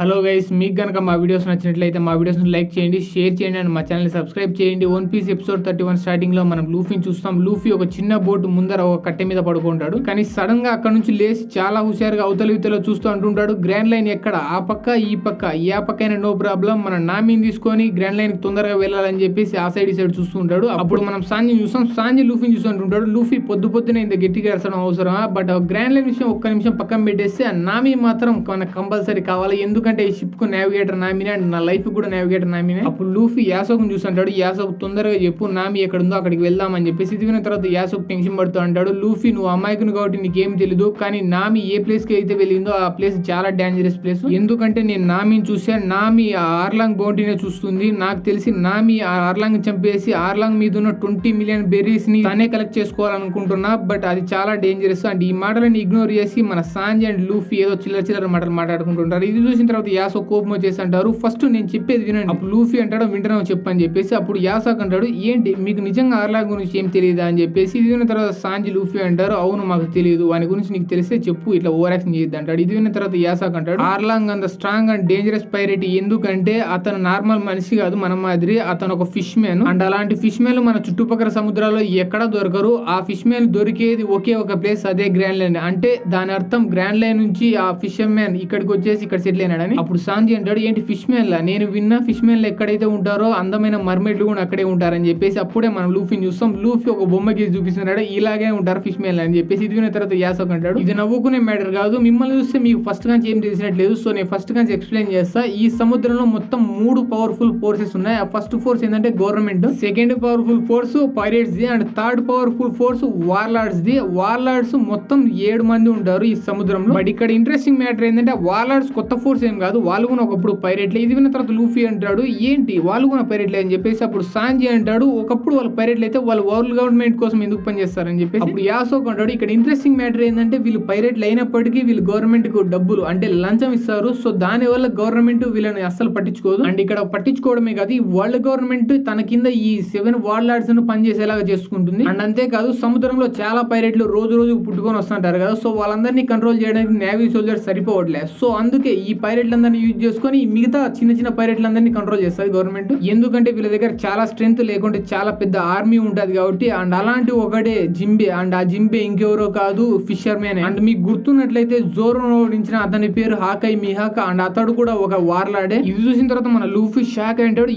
Hello guys, మీకు కనుక మా వీడియోస్ నచ్చినట్లయితే మా వీడియోస్ని లైక్ చేయండి, షేర్ చేయండి అండ్ మా ఛానల్ని సబ్స్క్రైబ్ చేయండి. వన్ పీస్ ఎపిసోడ్ 31 స్టార్టింగ్లో మనం లూఫీని చూస్తాం. లూఫీ ఒక చిన్న బోట్ ముందర ఒక కట్టె మీద పడుకుంటాడు. కానీ సడన్ గా అక్కడ నుంచి లేచి చాలా హుషారుగా అవతల ఇవతల చూస్తూ అంటుంటాడు, గ్రాండ్ లైన్ ఎక్కడ, ఆ పక్క ఈ పక్క, ఏ పక్కైనా నో ప్రాబ్లం, మన నామీని తీసుకొని గ్రాండ్ లైన్ తొందరగా వెళ్ళాలని చెప్పేసి ఆ సైడ్ ఈ సైడ్ చూస్తూ ఉంటాడు. అప్పుడు మనం సాంజి చూస్తాం. సాంజి లూఫీని చూస్తూ అంటుంటాడు, లూఫీ పొద్దునే ఇంత గట్టిగా అరసడం అవసరమా, బట్ గ్రాండ్ లైన్ విషయం ఒక్క నిమిషం పక్కన పెట్టేస్తే నామీ మాత్రం మనకు కంపల్సరీ కావాలి, ఎందుకంటే ఈ షిప్ కు నావిగేటర్ నామినే అండ్ నా లైఫ్ కూడా నావిగేటర్ నామినే. అప్పుడు లూఫీ యాసోకు చూస్తుంటాడు, యాసోకు తొందరగా చెప్పు నామి ఎక్కడ ఉందో అక్కడికి వెళ్దామని చెప్పేసి. ఇది విన్న తర్వాత యాసోకు టెన్షన్ పడుతూ అంటాడు, లూఫీ నువ్వు అమాయకుని కాబట్టి నీకేం తెలియదు, కానీ నామి ఏ ప్లేస్ కి అయితే వెళ్ళిందో ఆ ప్లేస్ చాలా డేంజరస్ ప్లేస్, ఎందుకంటే నేను నామిని చూసాను, నామి ఆ ఆర్లాంగ్ బౌంటీనే చూస్తుంది, నాకు తెలిసి నామి ఆ ఆర్లాంగ్ చంపేసి ఆర్లాంగ్ మీద ఉన్న 20 మిలియన్ బెర్రీస్ ని తనే కలెక్ట్ చేసుకోవాలనుకుంటున్నా, బట్ అది చాలా డేంజరస్. అండ్ ఈ మాటలను ఇగ్నోర్ చేసి మన సాంజి అండ్ లూఫీ ఏదో చిల్లర మాటలు మాట్లాడుకుంటుంటారు. ఇది చూసిన తర్వాత యాసో కోపం వచ్చేసి అంటారు, ఫస్ట్ నేను చెప్పేది వినండి. అప్పుడు లూఫీ అంటాడు, వింటున్నావు చెప్పని చెప్పేసి. అప్పుడు యాసాక్ అంటాడు, ఏంటి మీకు నిజంగా ఆర్లాంగ్ గురించి ఏం తెలియదా అని చెప్పేసి. ఇది విన్న తర్వాత సాంజి లూఫీ అంటారు, అవును మాకు తెలియదు, వాని గురించి నీకు తెలిస్తే చెప్పు, ఇట్లా ఓవర్ యాక్షన్ చేయొద్దు అంటాడు. ఇది విన్న తర్వాత యాసాక్ అంటాడు, ఆర్లాంగ్ అంత స్ట్రాంగ్ అండ్ డేంజరస్ పైరేట్, ఎందుకంటే అతను నార్మల్ మనిషి కాదు మన మాదిరి, అతను ఒక ఫిష్ మ్యాన్, అండ్ అలాంటి ఫిష్ మ్యాన్ మన చుట్టుపక్కల సముద్రాల్లో ఎక్కడ దొరకరు, ఆ ఫిష్ మ్యాన్ దొరికేది ఒకే ఒక ప్లేస్, అదే గ్రాండ్ లైన్. అంటే దాని అర్థం గ్రాండ్ లైన్ నుంచి ఆ ఫిషర్ మ్యాన్ ఇక్కడికి వచ్చేసి ఇక్కడ సెటిల్ అయినాడని. అప్పుడు సాంజి అంటాడు, ఏంటి ఫిష్ మ్యాన్ లా, నేను విన్నా ఫిష్ మ్యాన్ ఎక్కడైతే ఉంటారో అందమైన మర్మెడ్లు కూడా అక్కడే ఉంటారని చెప్పేసి. అప్పుడే మనం లూఫీని చూస్తాం. లూఫీ ఒక బొమ్మ గీసి చూపిస్తున్నాడు, ఇలాగే ఉంటారు ఫిష్ మ్యాన్ అని చెప్పేసి. ఇది విన్న తర్వాత యాసక్ అంటాడు, ఇది నవ్వుకునే మ్యాటర్ కాదు, మిమ్మల్ని చూస్తే మీకు ఫస్ట్ కాంచి ఏం తెలిసినట్లేదు, సో నేను ఫస్ట్ కాంచి ఎక్స్ప్లెయిన్ చేస్తా. ఈ సముద్రంలో మొత్తం 3 పవర్ఫుల్ ఫోర్సెస్ ఉన్నాయి. ఆ ఫస్ట్ ఫోర్స్ ఏంటంటే government, second powerful force pirates ది, and third powerful force warlords ది. వార్లార్డ్స్ మొత్తం 7 మంది ఉంటారు ఈ సముద్రంలో. బట్ ఇక్కడ ఇంట్రెస్టింగ్ మ్యాటర్ ఏంటంటే వార్లార్డ్స్ కొత్త ఫోర్స్ ఏం కాదు, వాళ్ళు కూడా ఒకప్పుడు పైరేట్లే. ఇది విన్న తర్వాత లూఫీ అంటాడు, ఏంటి వాళ్ళు కూడా పైరేట్లే అని చెప్పేసి. అప్పుడు సాంజి అంటాడు, ఒకప్పుడు వాళ్ళు పైరేట్లు అయితే వాళ్ళు వరల్డ్ గవర్నమెంట్ కోసం ఎందుకు పనిచేస్తారని చెప్పేసి. అప్పుడు యాసోక్ అంటాడు, ఇక్కడ ఇంట్రెస్టింగ్ మ్యాటర్ ఏంటంటే వీళ్ళు పైరేట్లు అయినప్పటికీ వీళ్ళు గవర్నమెంట్ కు డబ్బులు అంటే లంచం ఇస్తారు, సో దాని వల్ల గవర్నమెంట్ వీళ్ళని అస్సలు పట్టించుకోదు. అండ్ ఇక్కడ పట్టించుకోవడమే కాదు, ఈ వరల్డ్ గవర్నమెంట్ తన కింద ఈ 7 వార్లార్డ్స్ ను పనిచేసేలాగా చేసుకుంటుంది. అండ్ అంతేకాదు సముద్రంలో చాలా పైరేట్లు రోజు పుట్టుకొని వస్తుంటారు కదా, సో వాళ్ళందరినీ కంట్రోల్ చేయడానికి నేవీ సోల్జర్స్ సరిపోవట్లేదు, సో అందుకే ఈ పైరేట్లందరినీ యూజ్ చేసుకొని మిగతా చిన్న పైరేట్లందరినీ కంట్రోల్ చేస్తుంది గవర్నమెంట్, ఎందుకంటే వీళ్ళ దగ్గర చాలా స్ట్రెంత్ లేకుంటే చాలా పెద్ద ఆర్మీ ఉంటది కాబట్టి. అండ్ అలాంటి ఒకటే జింబే, అండ్ ఆ జింబే ఇంకెవరో కాదు ఫిషర్ మ్యాన్. అండ్ మీకు గుర్తున్నట్లయితే జోరో ఓడించిన అతని పేరు హాకై మిహాక్, అండ్ అతడు కూడా ఒక వార్లాడే. ఇది చూసిన తర్వాత మన లూఫీ షాక్ అంటాడు,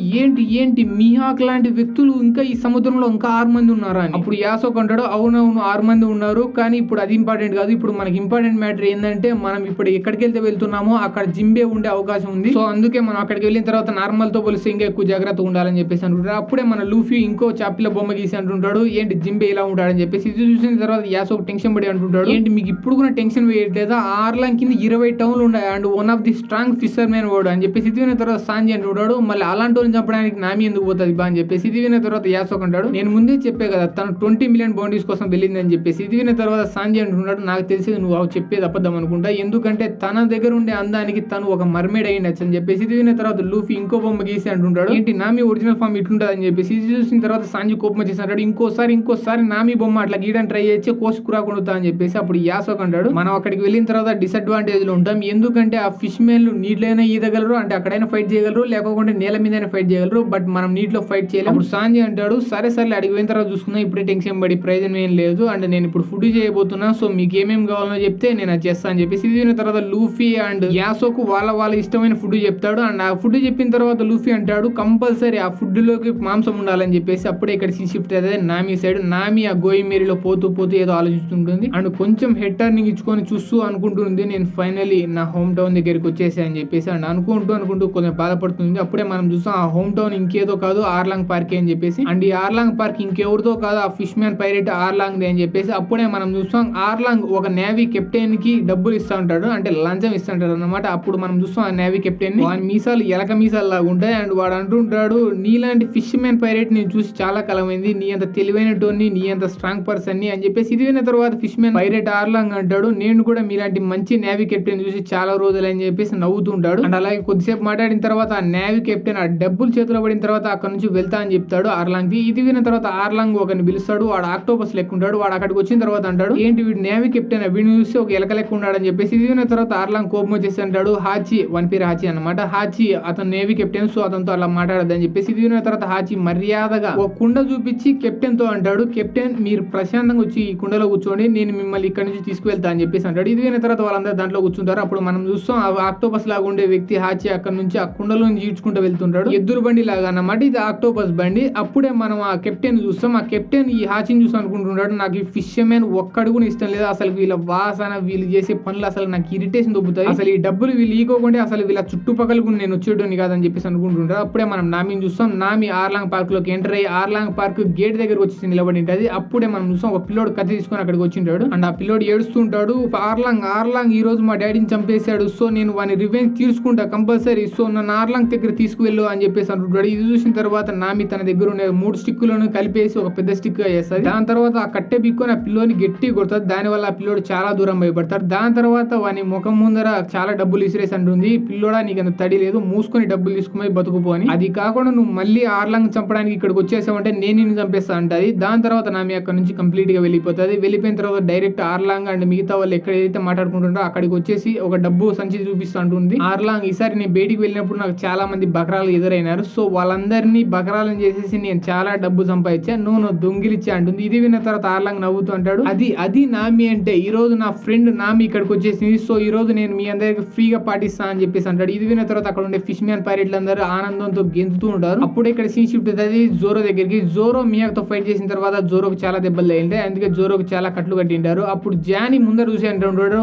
ఏంటి మిహాక్ లాంటి వ్యక్తులు ఇంకా ఈ సముద్రంలో ఇంకా 6 మంది ఉన్నారా అని. అప్పుడు యాసోక్ అంటాడు, అవునవును 6 మంది ఉన్నారు, కానీ ఇప్పుడు అది ఇంపార్టెంట్ కాదు, ఇప్పుడు మనకి ఇంపార్టెంట్ మ్యాటర్ ఏంటంటే మనం ఇప్పుడు ఎక్కడికి వెళ్తే వెళ్తున్నామో అక్కడ జింబే ఉండే అవకాశం ఉంది, సో అందుకే మనం అక్కడికి వెళ్ళిన తర్వాత నార్మల్ తో పోలిస్తే ఇంకా ఎక్కువ జాగ్రత్తగా ఉండాలని చెప్పేసి అంటుంటారు. అప్పుడే మన లూఫీ ఇంకో చాపిల బొమ్మ గీసి అంటుంటాడు, ఏంటి జింబే ఇలా ఉంటాడని చెప్పేసి. ఇది చూసిన తర్వాత యాసోక్ టెన్షన్ పడి అంటుంటాడు, ఏంటి మీకు ఇప్పుడు కూడా టెన్షన్ వేయట్లేదా, ఆర్లాంగ్ కింద 20 టౌన్లు ఉన్నాయి and one of the strong fissure man వాడు అని చెప్పేసి. ఇది విన్న తర్వాత సాంజి అంటుంటాడు, మళ్ళీ అలాంటి వాళ్ళని చంపడానికి నామి ఎందుకు పోతుంది బా అని చెప్పేసి. ఇది విన్న తర్వాత యాసోక్ అంటాడు, నేను ముందే చెప్పే కదా తను 20 మిలియన్ బౌండరీస్ కోసం వెళ్ళింది అని చెప్పేసి. ఇది విన్న తర్వాత సాంజి అంటుంటాడు, నాకు తెలిసి నువ్వు చెప్పేది అబద్ధం అనుకుంటా, ఎందుకంటే తన దగ్గర ఉండే అందానికి తను ఒక మర్మేడ్ అయ్యిండొచ్చు అని చెప్పేసి. ఇది విన్న తర్వాత లూఫీ ఇంకో బొమ్మ గీసి అంటుంటాడు, ఏంటి నామి ఒరిజినల్ ఫామ్ ఇట్లుంటది అని చెప్పేసి. ఇది చూసిన తర్వాత సాంజి కోపం వచ్చేసి అంటాడు, ఇంకోసారి నామి బొమ్మ అట్లా గీయడానికి ట్రై చేసి కోసుకురా కొడుతా అని చెప్పేసి. అప్పుడు యాసోక్ అంటాడు, మనం అక్కడికి వెళ్ళిన తర్వాత డిసడ్వాంటేజ్ లో ఉంటాం, ఎందుకంటే ఆ ఫిష్ మ్యాన్లు నీటిలోనే ఈదగలరు, అంటే అక్కడైనా ఫైట్ చేయగలరు, లేకపోతే నేల మీదైనా ఫైట్ చేయగలరు, బట్ మనం నీటిలో ఫైట్ చేయలేము. అప్పుడు సాంజి అంటాడు, సరే అడిగి పోయిన తర్వాత చూసుకుందాం, ఇప్పుడే టెన్షన్ పడి ప్రయోజనం ఏం లేదు, అండ్ నేను ఇప్పుడు ఫుడ్ చేయబోతున్నా, సో మీకు ఏమేమి కావాలో చెప్తే నేను అది చేస్తాను అని చెప్పేసి. ఇది విన్న తర్వాత లూఫీ అండ్ యాసోక్ వాళ్ళ ఇష్టమైన ఫుడ్ చెప్తాడు, అండ్ ఆ ఫుడ్ చెప్పిన తర్వాత లూఫీ అంటాడు, కంపల్సరీ ఆ ఫుడ్ లోకి మాంసం ఉండాలని చెప్పేసి. అప్పుడే ఇక్కడ షిఫ్ట్ అయితే నామి సైడ్. నామి ఆ గోయి మేరీలో పోతూ ఏదో ఆలోచిస్తుంటుంది, అండ్ కొంచెం హెడ్ టర్నింగ్ ఇచ్చుకొని చూస్తూ అనుకుంటుంది, నేను ఫైనలీ నా హోమ్ టౌన్ దగ్గరికి వచ్చేసి అని చెప్పేసి. అండ్ అనుకుంటూ కొంచెం బాధపడుతుంది. అప్పుడే మనం చూస్తాం ఆ హోమ్ టౌన్ ఇంకేదో కాదు ఆర్లాంగ్ పార్క్ అని చెప్పేసి, అండ్ ఈ ఆర్లాంగ్ పార్క్ ఇంకెవరితో కాదు ఆ ఫిష్ మ్యాన్ పైరేట్ ఆర్లాంగ్ అని చెప్పేసి. అప్పుడే మనం చూస్తాం ఆర్లాంగ్ ఒక నేవీ కెప్టెన్ కి డబ్బులు ఇస్తా ఉంటాడు, అంటే లంచం ఇస్తుంటాడు అనమాట. అప్పుడు మనం చూస్తాం ఆ నేవీ కెప్టెన్ ని, వాని మీసాలు ఎలక మీసాలు లాగా ఉంటాయి, అండ్ వాడు అంటుంటాడు, నీలాంటి ఫిష్ మ్యాన్ పైరేట్ నేను చూసి చాలా కాలమైంది, నీ అంత తెలివైన టోన్ని, నీ అంత స్ట్రాంగ్ పర్సన్ ని అని చెప్పేసి. ఇది విన్న తర్వాత ఫిష్ మ్యాన్ పైరేట్ ఆర్లాంగ్ అంటాడు, నేను కూడా మీలాంటి మంచి నేవీ కెప్టెన్ చూసి చాలా రోజులు అని చెప్పేసి నవ్వుతుంటాడు. అండ్ అలాగే కొద్దిసేపు మాట్లాడిన తర్వాత ఆ నేవీ కెప్టెన్ ఆ డబ్బులు చేతిలో పడిన తర్వాత అక్కడ నుంచి వెళ్తా అని చెప్తాడు ఆర్లాంగ్ కి. ఇది విన్న తర్వాత ఆర్లాంగ్ ఒకరిని పిలుస్తాడు, వాడు ఆక్టోపస్ లెక్క ఉంటాడు, వాడు అక్కడికి వచ్చిన తర్వాత అంటాడు, ఏంటి వీడు నేవీ కెప్టెన్, వీడిని చూసి ఒక ఎలక లెక్క ఉన్నాడు అని చెప్పేసి. ఇది విన్న తర్వాత ఆర్లాంగ్ కోపం వచ్చేసి అంటాడు, హాచి, వన్ పేరు హాచి అనమాట. హాచి అతను నేవీ కెప్టెన్, సో అతనితో అలా మాట్లాడద్దని చెప్పేసి ఇది విన్న తర్వాత హాచి మర్యాదగా ఒక కుండ చూపించి కెప్టెన్ తో అంటాడు, కెప్టెన్ మీరు ప్రశాంతంగా వచ్చి ఈ కుండలో కూర్చోండి, నేను మిమ్మల్ని ఇక్కడ నుంచి తీసుకువెళ్తా అని చెప్పేసి అంటాడు. ఇది విన్న తర్వాత వాళ్ళందరూ దాంట్లో కూర్చుంటారు. అప్పుడు మనం చూస్తాం ఆక్టోపస్ లాగా ఉండే వ్యక్తి హాచి అక్కడ నుంచి ఆ కుండలో ఈడ్చుకుంటూ వెళ్తుంటాడు, ఎద్దురు బండి లాగా అన్నమాట. ఇది ఆక్టోపస్ బండి. అప్పుడే మనం ఆ కెప్టెన్ చూస్తాం. ఆ కెప్టెన్ ఈ హాచిని చూసి అనుకుంటున్నాడు, నాకు ఈ ఫిషర్మెన్ ఒక్కడు కూడా ఇష్టం లేదు, అసలు వీళ్ళ వాసన, వీళ్ళు చేసే పనులు అసలు నాకు ఇరిటేషన్ దొబ్బుతాయి, అసలు ఈ డబ్బులు వీళ్ళు ఈకోకుండా అసలు వీళ్ళ చుట్టుపక్కల నేను వచ్చేటోని కాదని చెప్పేసి అనుకుంటుంటారు. అప్పుడే మనం నామిని చూస్తాం. నామి ఆర్లాంగ్ పార్క్ లోకి ఎంటర్ అయ్యి ఆర్లాంగ్ పార్క్ గేట్ దగ్గరకు వచ్చి నిలబడి ఉంటుంది. అప్పుడే మనం చూస్తాం ఒక పిల్లోడు కత్తి తీసుకొని అక్కడికి వచ్చింటాడు. అండ్ ఆ పిల్లోడు ఏడుస్తుంటాడు, ఆర్లాంగ్ ఈ రోజు మా డాడీని చంపేశాడు, సో నేను వాని రివెంజ్ తీర్చుకుంటా కంపల్సరీ, సో నన్ను ఆర్లాంగ్ దగ్గర తీసుకువెళ్ళు అని చెప్పేసి అంటుంటాడు. ఇది చూసిన తర్వాత నామి తన దగ్గర ఉండే 3 స్టిక్కులను కలిపేసి ఒక పెద్ద స్టిక్ గా చేస్తుంది. దాని తర్వాత ఆ కట్టె బిక్కొని ఆ పిల్లోని గట్టి కొడుతుంది. దాని వల్ల ఆ పిల్లోడు చాలా దూరం భయపడతాడు. దాని తర్వాత వాని ముఖం ముందర చాలా డబ్బులు ఇసిరేసి అంటుంది, పిల్లోడా నీకు అంత తడి లేదు, మూసుకొని డబ్బులు తీసుకుని బతుకుపోని, అది కాకుండా నువ్వు మళ్ళీ ఆర్లాంగ్ చంపడానికి ఇక్కడికి వచ్చేసావంటే నేను నిన్ను చంపేస్తా అంటది. దాని తర్వాత నామి అక్కడ నుంచి కంప్లీట్ గా వెళ్ళిపోతుంది. వెళ్ళిపోయిన తర్వాత డైరెక్ట్ ఆర్లాంగ్ అండ్ మిగతా వాళ్ళు ఎక్కడైతే మాట్లాడుకుంటుంటారో అక్కడికి వచ్చేసి ఒక డబ్బు సంచి చూపిస్తూ ఉంటుంది. ఆర్లాంగ్ ఈసారి నేను బయటికి వెళ్ళినప్పుడు నాకు చాలా మంది బకరాలు ఎదురైనారు, సో వాళ్ళందరినీ బకరాలను చేసేసి నేను చాలా డబ్బు సంపాదించా, నువ్వు దొంగిలిచ్చా అంటుంది. ఇది విన్న తర్వాత ఆర్లాంగ్ నవ్వుతూ అంటాడు, అది నామి అంటే, ఈ రోజు నా ఫ్రెండ్ నామి ఇక్కడికి వచ్చేసింది, సో ఈ రోజు నేను మీ అందరికి ఫ్రీగా పాటిస్తా అని చెప్పేసి అంటాడు. ఇది విన్న తర్వాత అక్కడ ఉండే ఫిష్ మ్యాన్ పైరేట్లు అందరూ ఆనందంతో గెంతుతూ ఉంటారు. అప్పుడు ఇక్కడ సీన్ షిఫ్ట్ అవుతుంది జోరో దగ్గరికి. జోరో మియాతో ఫైట్ చేసిన తర్వాత జోరోకి చాలా దెబ్బలు తగిలింటాయి, అందుకే జోరోకి చాలా కట్లు కట్టింటారు. అప్పుడు జానీ ముందర చూసి అంటుంటాడు,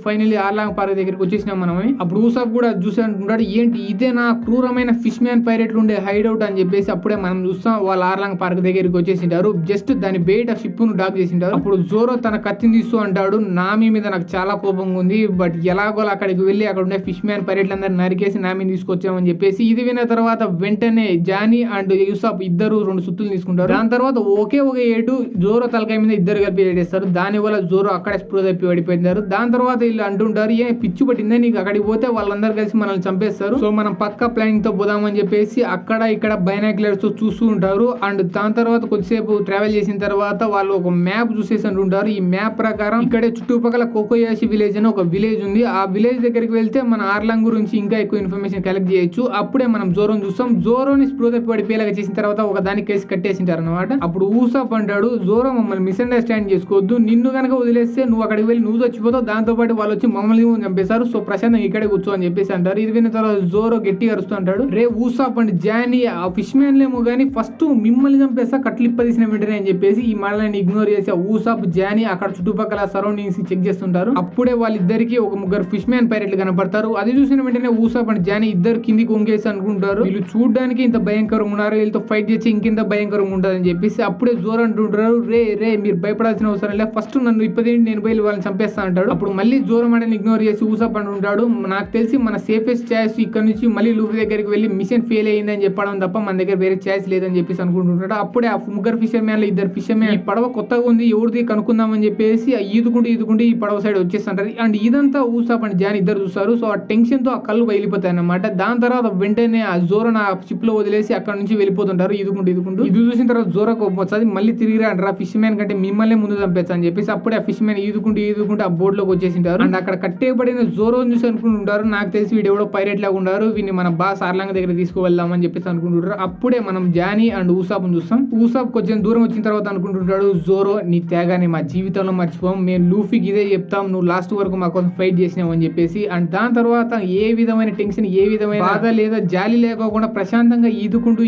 ఫైనలీ ఆర్లాంగ్ పార్క్ దగ్గరికి వచ్చేసినాం మనం. అప్పుడు ఊసాప్ కూడా చూసి అంటుంటాడు, ఏంటి ఇదే నా క్రూరమైన ఫిష్ మ్యాన్ పైరేట్లు ఉండే హైడ్ అవుట్ అని చెప్పేసి. అప్పుడే మనం చూస్తాం వాళ్ళు ఆర్లాంగ్ పార్క్ దగ్గరికి వచ్చేసింటారు, జస్ట్ దాని బయట షిప్ ను డాక్ చేసింటారు. అప్పుడు జోరో తన కత్తిని తీస్తూ అంటాడు, నామి మీద నాకు చాలా కోపంగా ఉంది, బట్ ఎలాగో అక్కడికి వెళ్ళి అక్కడ ఉండే ఫిష్ మ్యాన్ పైరేట్లు అందరూ నరికేసి నామిని తీసుకొచ్చామని చెప్పేసి. ఇది విన్న తర్వాత వెంటనే జానీ అండ్ యూసాప్ ఇద్దరు 2 సుత్తులు తీసుకుంటారు. దాని తర్వాత ఒకే ఒక ఏటు జోరో తలకాయ మీద ఇద్దరు కలిపి ఏడేస్తారు. దాని వల్ల జోరో అక్కడే స్ప్రూ తప్పి పడిపోయినారు. దాని తర్వాత వీళ్ళు అంటుంటారు, ఏ పిచ్చి పట్టిందే నీకు, అక్కడికి పోతే వాళ్ళందరూ కలిసి మనల్ని చంపేస్తారు, సో మనం పక్కా ప్లానింగ్ తో పోదామని చెప్పేసి అక్కడ ఇక్కడ బైనాక్యులర్స్ తో చూస్తూ ఉంటారు. అండ్ దాని తర్వాత కొద్దిసేపు ట్రావెల్ చేసిన తర్వాత వాళ్ళు ఒక మ్యాప్ చూసేసి అంటుంటారు. ఈ మ్యాప్ ప్రకారం ఇక్కడే చుట్టుపక్కల కోకోయాషి విలేజ్ అని ఒక విలేజ్ ఉంది, ఆ విలేజ్ దగ్గరికి వెళ్తే మన ఆర్లాంగ్ గురించి ఇంకా ఎక్కువ ఇన్ఫర్మేషన్ కలెక్ట్ చేయొచ్చు. అప్పుడే మనం జోరోని చూస్తాం. జోరోని స్ప్రూ తప్పి పడిపోయేలాగా చేసిన తర్వాత ఒక దానికి కేసి కట్టేసింటారు అనమాట. అప్పుడు ఊసాప్ అంటాడు, జోరో మమ్మల్ని మిస్అండర్స్టాండ్ చేసుకోవద్దు, నిన్ను కనుక వదిలేస్తే నువ్వు అక్కడికి వెళ్ళి నువ్వు చచ్చిపోతావు, దాంతో పాటు వాళ్ళు వచ్చి మమ్మల్ని చంపేశారు, సో ప్రశాంతంగా ఇక్కడే కూర్చో అని చెప్పేసి అంటారు. ఇది విన్న తర్వాత జోరో గట్టిగా అరుస్తూ అంటాడు, రే ఊసాప్ అండ్ జానీ ఆ ఫిష్ మ్యాన్ లేమో గానీ ఫస్ట్ మిమ్మల్ని చంపేస్తా కట్లిప్పదీసిన వెంటనే అని చెప్పేసి ఈ మాటలని ఇగ్నోర్ చేసి ఊసాప్ జానీ అక్కడ చుట్టుపక్కల సరౌండింగ్స్ చెక్ చేస్తుంటారు. అప్పుడే వాళ్ళిద్దరికి ఒక 3 ఫిష్ మ్యాన్ పైరెట్లు కనపడతారు. అది చూసిన వెంటనే ఊసాప్ అండ్ జానీ ఇద్దరు కిందికి వంగేసి అనుకుంటారు, వీళ్ళు చూడడానికి ఇంత భయంకరంగా ఉన్నారు, వీళ్ళతో ఫైట్ చేసి ఇంకింత భయంకరంగా ఉంటుంది అని చెప్పేసి. అప్పుడే జోరో అంటుంటారు, రే మీరు భయపడాల్సిన అవసరం లేదు, ఫస్ట్ నన్ను ఇప్పదేంటి నేను పోయి వాళ్ళని చంపేస్తా అంటాడు. అప్పుడు మళ్ళీ జోరో మాటని ఇగ్నోర్ చేసి ఊసాప్ అంటుంటాడు, నాకు తెలిసి మన సేఫెస్ట్ ఛాయిస్ ఇక్కడ నుంచి మళ్ళీ లూఫీ దగ్గరికి వెళ్ళి మిషన్ ఫెయిల్ అయ్యిందని చెప్పడం తప్ప మన దగ్గర వేరే ఛాయిస్ లేదని చెప్పేసి అనుకుంటుంటాడు. అప్పుడే ఆ 3 ఫిషర్ మ్యాన్లు 2 ఫిషర్ మ్యాన్ ఈ పడవ కొత్తగా ఉంది ఎవరిది కనుక్కుందామని చెప్పేసి ఈదుకుంటూ ఈ పడవ సైడ్ వచ్చేస్తుంటారు. అండ్ ఇదంతా ఊసాప్ అండ్ జానీ ఇద్దరు చూస్తారు. సో ఆ టెన్షన్ తో ఆ కళ్ళు బయలిపోతాయి అన్నమాట. దాని తర్వాత వెంటనే ఆ జోరో ఆ షిప్ లో వదిలేసి అక్కడ నుంచి వెళ్ళిపోతుంటారు ఈదుకుంటూ. ఇది చూసిన తర్వాత జోరో కోపం వస్తుంది, మళ్ళీ తిరిగి అంటారు ఫిష్ మ్యాన్ కంటే మిమ్మల్ని ముందు చంపేస్తా అని చెప్పేసి. అప్పుడే ఆ ఫిష్ మ్యాన్ ఈదుకుంటూ ఆ బోట్ లోకి వచ్చేసింటారు. అండ్ అక్కడ కట్టేయబడిన జోరో చూసి అనుకుంటుంటారు, నాకు తెలిసి వీడు ఎవడో పైరేట్ లాగా ఉన్నారు, వీడిని మన బాస్ ఆర్లాంగ్ దగ్గర తీసుకువెళ్దామని చెప్పేసి అనుకుంటుంటారు. అప్పుడే మనం జానీ అండ్ ఊసాప్ చూస్తాం. ఊసాప్ కొంచెం దూరం వచ్చిన తర్వాత అనుకుంటుంటాడు, జోరో నీ త్యాగాన్ని మా జీవితంలో మర్చిపోం, మేము లూఫీకి ఇదే చెప్తాం, నువ్వు లాస్ట్ వరకు మా కోసం ఫైట్ చేసినావు అని చెప్పేసి. అండ్ దాని తర్వాత ఏ విధమైన టెన్షన్ ఏ విధమైన బాధ లేదా జాలి లేకోకుండా ప్రశాంతంగా ఈదుకుంటూ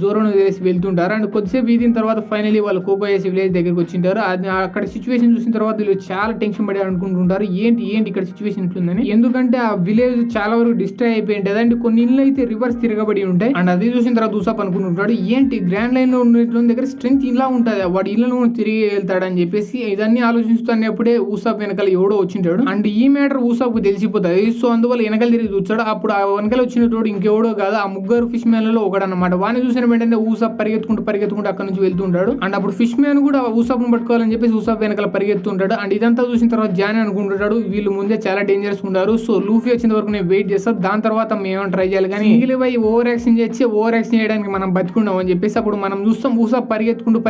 జోరోను వదిలేసి వెళ్తుంటారు. అండ్ కొద్దిసేపు ఈదిన తర్వాత ఫైనలీ వాళ్ళు కోకోయాషి విలేజ్ దగ్గరికి వచ్చింటారు. అక్కడ సిచ్యువేషన్ చూసిన తర్వాత వీళ్ళు చాలా టెన్షన్ పడి అనుకుంటుంటారు, ఏంటి ఇక్కడ సిచ్యువేషన్ ఇట్లుందని. ఎందుకంటే ఆ విలేజ్ చాలా వరకు డిస్ట్రాయ్ అయిపోయి ఉంటుంది అండ్ కొన్ని ఇళ్ళు అయితే రివర్స్ తిరగబడి ఉంటాయి. అండ్ అది చూసిన తర్వాత ఊసాప్ అనుకుంటుంటాడు, ఏంటి గ్రాండ్ లైన్ లో ఉన్న దగ్గర స్ట్రెంత్ ఇలా ఉంటుంది, వాడి ఇళ్ళను తిరిగి వెళ్తాడని చెప్పేసి. ఇదన్నీ ఆలోచిస్తున్నప్పుడే ఊసాప్ వెనకాల ఎవడో వచ్చింటాడు. అండ్ ఈ మ్యాటర్ ఊసాప్ తెలిసిపోతుంది. సో అందువల్ల వెనకాల తిరిగి చూస్తాడు. అప్పుడు ఆ వెనకాల వచ్చినప్పుడు ఇంకెవడో కాదు, ఆ 3 ఫిష్ మ్యాన్లలో ఒకడన్నమాట. వాడిని చూసిన వెంటనే ఊసాప్ పరిగెత్తుకుంటూ అక్కడ నుంచి వెళ్తుంటాడు. అండ్ అప్పుడు ఫిష్ మ్యాన్ కూడా ఊసాప్ ను పట్టుకోవాలని చెప్పేసి ఊసాప్ వెనకాల పరిగెత్తుంటాడు. అండ్ ఇదంతా చూసిన తర్వాత జానీ అనుకుంటుంటాడు, వీళ్ళు ముందే చాలా డేంజరస్ ఉంటారు, సో లూఫీ వచ్చిన వరకు నేను వెయిట్ చేస్తాను, దాని తర్వాత మేము ట్రై చేయాలి, కానీ మిగిలిపోయి ఓవర్ యాక్షన్ చేయడానికి మనం బతుకున్నాం అని చెప్పేసి. అప్పుడు మనం చూస్తాం ఊసాప్ పరిగెత్తుకుంటూ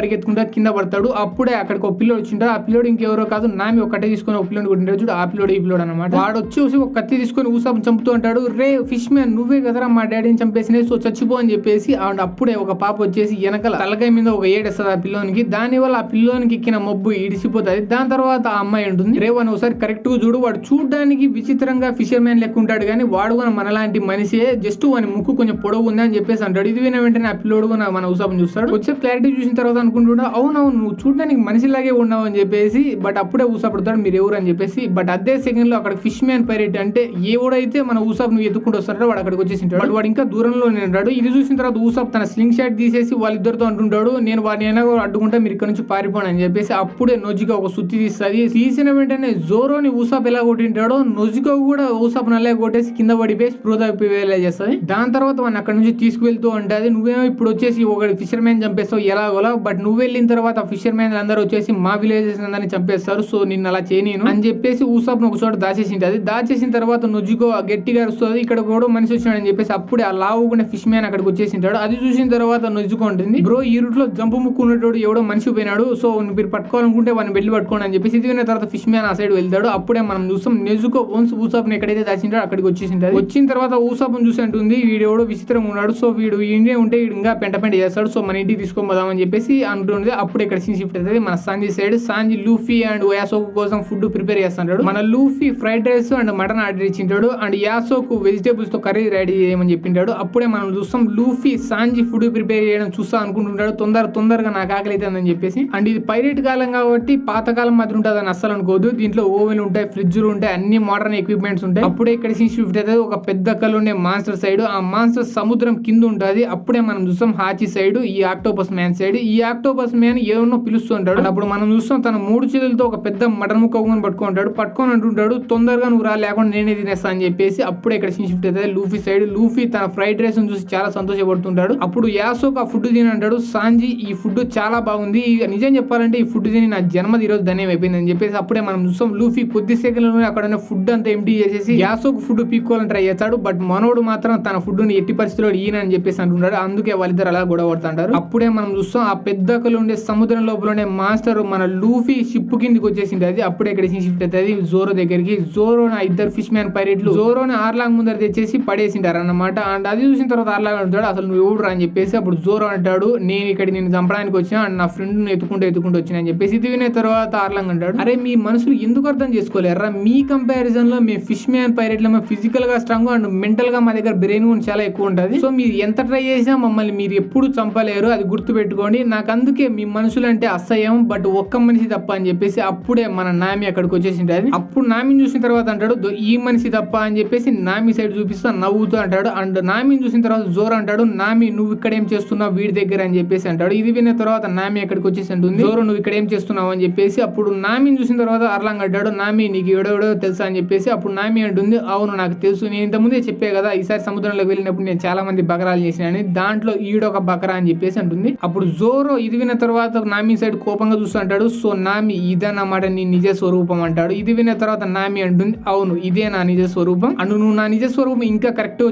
కింద పడతాడు. అప్పుడే అక్కడికి ఒక పిల్లోడు వచ్చింటాడు. ఆ పిల్లోడు ఇంకెవరో కాదు, నామి ఒక్కటే తీసుకుని ఒక పిల్లోడు కొట్టింటాడు చూడు, ఆ పిల్లోడు ఈ పిల్లోడు అనమాట. వాడు వచ్చేసి ఒక కత్తి తీసుకొని ఊసాప్ చంపుతూ అంటాడు, రే ఫిష్ మ్యాన్ నువ్వే కదరా మా డాడీని చంపేసినే, సో చచ్చిపో అని చెప్పేసి. అండ్ అప్పుడే ఒక పాప వచ్చేసి వెనకాల తలకాయ మీద ఒక ఏడేస్తుంది ఆ పిల్లోనికి. దాని వల్ల ఆ పిల్లోనికి ఎక్కిన మబ్బు ఇడిసిపోతుంది. దాని తర్వాత ఆ అమ్మాయి ఉంటుంది, రే వాడిని ఒకసారి కరెక్ట్ గా చూడు, వాడు చూడడానికి విచిత్రంగా ఫిషర్ మ్యాన్ లెక్క ఉంటాడు కానీ వాడు కూడా మనలాంటి మనిషే, జస్ట్ వాని ముక్కు కొంచెం పొడవు ఉంది అని చెప్పేసి అంటాడు. ఇది విన వెంటనే ఆ పిల్లోడు మన ఊసాపని చూస్తాడు. వచ్చే క్లారిటీ చూసిన తర్వాత అనుకుంటున్నా, అవునవును నువ్వు చూడడానికి మనిషిలాగే ఉన్నావు అని చెప్పేసి. బట్ అప్పుడే ఊసాపడతాడు, మీరు ఎవరు అని చెప్పేసి. బట్ అదే సెకండ్ లో అక్కడ ఫిష్ మ్యాన్ పైరేట్ అంటే ఎవడైతే మన ఊసాప్ నువ్వు ఎత్తుకుంటూ వస్తాడో వాడు అక్కడికి వచ్చేసి ఉంటాడు. వాడు ఇంకా దూరంలో ఉంటాడు. ఇది చూసిన తర్వాత ఊసాప్ తన స్లింగ్ షాట్ తీసేసి వాళ్ళిద్దరితో అంటుంటాడు, నేను వాడిని ఎలా అడ్డుకుంటా, మీరు ఇక్కడ నుంచి పారిపోను అని చెప్పేసి. అప్పుడే నొజికో ఒక సుత్తి తీస్తుంది. తీసిన వెంటనే జోరోని ఊసాప్ ఎలా కొట్టింటాడో నొజికో కూడా ఊసాప్ నల్లే కొట్టేసి కింద పడిపోయి స్పృహ తప్పిపోయేలా చేస్తుంది. దాని తర్వాత వాడిని అక్కడ నుంచి తీసుకువెళ్తూ ఉంటుంది. నువ్వేమో ఇప్పుడు వచ్చేసి ఒక ఫిషర్ మ్యాన్ చంపేస్తావు ఎలాగోలా, బట్ నువ్వు వెళ్ళిన తర్వాత ఫిషర్ మ్యాన్ అందరూ వచ్చేసి మా విలేజెస్ అందరినీ చంపేస్తారు, సో నిన్ను అలా చేయను అని చెప్పేసి ఊసాప్ ఒక చోట దాచేసి ఉంటుంది. దాచేసిన తర్వాత నొజికో గట్టిగా అరుస్తుంది, ఇక్కడ కూడా మనిషి వచ్చినాడు అని చెప్పేసి. అప్పుడే ఆ లావుకునే ఫిష్ మ్యాన్ అక్కడికి వచ్చేసి ఉంటాడు. అది చూసిన తర్వాత నొజికో ఉంటుంది, బ్రో ఈ రూట్ లో జంపు ముక్కు ఉన్నట్టు ఎవడో మనిషి పోయినాడు, సో మీరు పట్టుకోవాలనుకుంటే వాడిని వెళ్ళి పట్టుకోండి అని చెప్పేసి. ఇది విన్న తర్వాత ఫిష్ మ్యాన్ ఆ సైడ్ వెళ్తాడు. అప్పుడే మనం చూస్తాం నెజుకో వన్స్ ఊసాప్ ఎక్కడైతే దాచింటాడో అక్కడికి వచ్చేసి ఉంటుంది. వచ్చిన తర్వాత ఊసాప్ చూసి అంటుంది, వీడెవడో విచిత్రంగా ఉన్నాడు, సో వీడు ఇండియా ఉంటే ఇంకా పెంట చేస్తాడు, సో మన ఇంటికి తీసుకొని పోదామని చెప్పేసి అంటుంది. అప్పుడు ఇక్కడ సీన్ షిఫ్ట్ అవుతుంది మన Sanji side. Sanji Luffy and యాసోకు కోసం ఫుడ్ ప్రిపేర్ చేస్తాడు. మన Luffy fried rice and mutton order ఇచ్చింటాడు, అండ్ యాసోకు వెజిటేబుల్స్ తో కర్రీ రెడీ చేయమని చెప్పింటాడు. అప్పుడే మనం చూస్తాం లూఫీ సాంజీ ఫుడ్ ప్రిపేర్ చేయడం చూస్తా అనుకుంటుంటాడు, తొందరగా నాకు ఆకలి అవుతుందని చెప్పేసి. అండ్ ఇది పైరేట్ కాలం కాబట్టి పాతకాలం మాత్రం ఉంటుంది అని అస్సలు అనుకోదు. దీంట్లో ఓవెన్ ఉంటాయి, ఫ్రిడ్జ్లు ఉంటాయి, అన్ని మోడర్న్ ఎక్విప్మెంట్స్ ఉంటాయి. అప్పుడే ఇక్కడ సీన్ షిఫ్ట్ అవుతుంది ఒక పెద్ద కళ్ళు ఉండే మాన్స్టర్ సైడ్. ఆ మాన్స్టర్ సముద్రం కింద ఉంటుంది. అప్పుడే మనం చూస్తాం హాచి సైడ్, ఈ ఆక్టోపస్ మ్యాన్ సైడ్. ఈ ఆక్టోపస్ మ్యాన్ ఏమో పిలుస్తుంటాడు. అప్పుడు మనం చూస్తాం తన 3 చేతులతో ఒక పెద్ద మటన్ ముక్క పట్టుకొని అంటుంటాడు, తొందరగా నువ్వు రా లేకుండా నేనే తినేస్తా అని చెప్పేసి. అప్పుడే ఇక్కడ సీన్ షిఫ్ట్ అవుతుంది లూఫీ సైడ్. లూఫీ తన ఫ్రైడ్ రైస్ చూసి చాలా సంతోషపడుతుంటాడు. అప్పుడు యాసోకు ఆ ఫుడ్ తినంటాడు, సాంజీ ఈ ఫుడ్ చాలా బాగుంది, నిజం చెప్పాలంటే ఈ ఫుడ్ తిని నా జన్మది ఈరోజు ధన్యం అయిపోయింది అని చెప్పేసి. అప్పుడే మనం చూస్తాం లూఫీ కొద్ది సెకండ్లోనే అక్కడ ఫుడ్ అంతా ఎంటీ చేసేసి యాసోకు ఫుడ్ పీక్కోవాలని ట్రై చేస్తాడు. బట్ మనోడు మాత్రం తన ఫుడ్ ని ఎట్టి పరిస్థితిలో ఈయన అని చెప్పేసి అంటుంటాడు. అందుకే వాళ్ళిద్దరు అలా గొడవ పడుతుంటారు. అప్పుడే మనం చూస్తాం ఆ పెద్ద కళ్ళు ఉండే సముద్రం లోపలనే మాస్టర్ మన లూఫీ షిప్ కిందికి వచ్చేసింది. అప్పుడే ఇక్కడ షిఫ్ట్ అవుతుంది జోరో దగ్గరికి. జోరో ఇద్దరు ఫిష్ మ్యాన్ పైరేట్లు జోరోని ఆర్లాంగ్ ముందర తెచ్చేసి పడేసింటారు అన్నమాట. అండ్ అది చూసిన తర్వాత ఆర్లాంగ్ అంటాడు, అసలు నువ్వు ఎవడు రా అని చెప్పేసి. అప్పుడు జోరో అంటాడు, నేను ఇక్కడ నేను చంపడానికి వచ్చినా అండ్ నా ఫ్రెండ్ ఎత్తుకుంటూ వచ్చినా అని చెప్పేసి. ఇది వినే తర్వాత ఆర్లాంగ్ అంటాడు, అరే మీ మనుషులు ఎందుకు అర్థం చేసుకోలేరా, మీ కంపారిజన్ లో మీ ఫిష్ మ్యాన్ పైరేట్లు ఫిజికల్ గా స్ట్రాంగ్ అండ్ మెంటల్ గా మా దగ్గర బ్రెయిన్ చాలా ఎక్కువ ఉంటుంది, సో మీరు ఎంత ట్రై చేసినా మమ్మల్ని మీరు ఎప్పుడు చంపలేరు, అది గుర్తు పెట్టుకోండి, నాకు అందుకే మీ మనుషులు అంటే అసహ్యం, బట్ ఒక్క మనిషి తప్ప అని చెప్పేసి. అప్పుడే మన నామి అక్కడికి వచ్చేసి ఉంటుంది. అప్పుడు నామిని చూసిన తర్వాత అంటాడు, ఈ మనిషి తప్ప అని చెప్పేసి నామి సైడ్ చూపిస్తా నవ్వుతూ అంటాడు. అండ్ నామిని చూసిన తర్వాత జోర్ అంటాడు, నామి నువ్వు ఇక్కడ ఏం చేస్తున్నావు వీడి దగ్గర అని చెప్పేసి అంటాడు. ఇది విన్న తర్వాత నామి అక్కడికి వచ్చేసి ఉంటుంది, జోరు నువ్వు ఇక్కడ ఏం చేస్తున్నావు అని చెప్పేసి. అప్పుడు నామిని చూసిన తర్వాత అర్లాంగ్ అంటాడు, నామి నీకు ఎవడెవడో తెలుసా అని చెప్పేసి. అప్పుడు నామి అంటుంది, అవును నాకు తెలుసు, నేను ఇంతకుముందే చెప్పే కదా ఈసారి సముద్రంలోకి వెళ్ళినప్పుడు నేను చాలా మంది బకరాలు చేసినాను, దాంట్లో ఈడొక బకరా అని చెప్పేసి అంటుంది. అప్పుడు జోరో ఇది విన్న తర్వాత నామి సైడ్ కోపంగా చూస్తూ అంటాడు, సో నామి ఇదన్నమాట నీ నిజ స్వరూపం అంటాడు. ఇది విన్న తర్వాత నామి అంటుంది, అవును ఇదే నా నిజ స్వరూపం, అండ్ నువ్వు నా నిజ స్వరూపం ఇంకా కరెక్ట్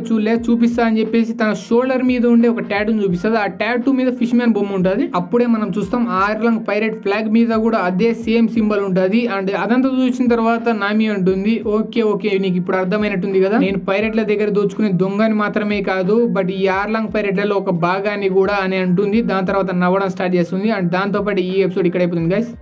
చూపిస్తా అని చెప్పేసి తన షోల్డర్ మీద ఉండే ఒక టాటూని చూపిస్తుంది. ఆ టాటూ మీద ఫిష్ మ్యాన్ బొమ్మ ఉంటుంది. అప్పుడే మనం చూస్తాం ఆర్లాంగ్ పైరేట్ ఫ్లాగ్ మీద కూడా అదే సేమ్ సింబల్ ఉంటుంది. అండ్ అదంతా చూసిన తర్వాత నామి అంటుంది, ఓకే నీకు ఇప్పుడు అర్థమైనట్టుంది కదా, నేను పైరేట్ల దగ్గర దోచుకునే దొంగని మాత్రమే కాదు బట్ ఈ ఆర్లాంగ్ పైరేట్లలో ఒక భాగాన్ని కూడా అని అంటుంది. దాని తర్వాత నవ్వడం స్టార్ట్ చేస్తుంది. అండ్ దాంతో పాటు ఈ ఎపిసోడ్ ఇక్కడ అయిపోతుంది గైస్.